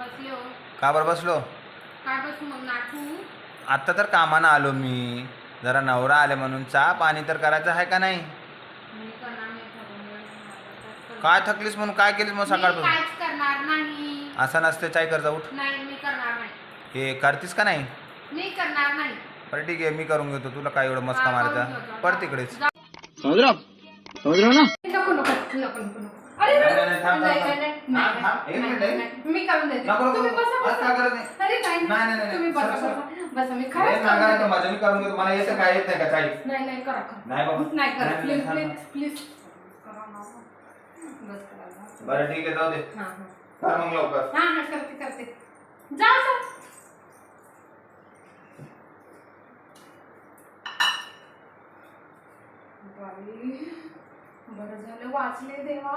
बसले हो. का बरं बसलो? काय बसू मग नाटू? आत्ता तर कामानं आलो मी. जरा नवरा आले म्हणून चहा पाणी तर करायचं आहे का नाही? मी करणार नाही ठरवलं. काय थकलीस म्हणून काय केलीस मग मी सकाळपासून? काहीच करणार नाही. असं नसते, चाय कर जा उठ. नाही मी करणार नाही. हे करतीस का नाही? मी करणार नाही. बरं ठीक आहे, मी करून घेतो. तुला काय एवढं मस्का हा, करून मारायचा? घेतो. पड तिकडेच. समझ रहे हो ना? नको नको नको नको. अरे मी करून देते. तुम्ही बसा. अरे नाही तुम्ही बसा. बसा मी खरंच माझं मी करून घेतो. मला येतं काय येत नाही का चाय? नाही करा. नाही बाबा. नाही करा. नाही, प्लीज नाही, प्लीज प्लीज करा ना. बस करा. बरं ठीक आहे, जाऊ दे. हां कर मग लवकर. हां करते. जा. बरं झालं वाचले देवा.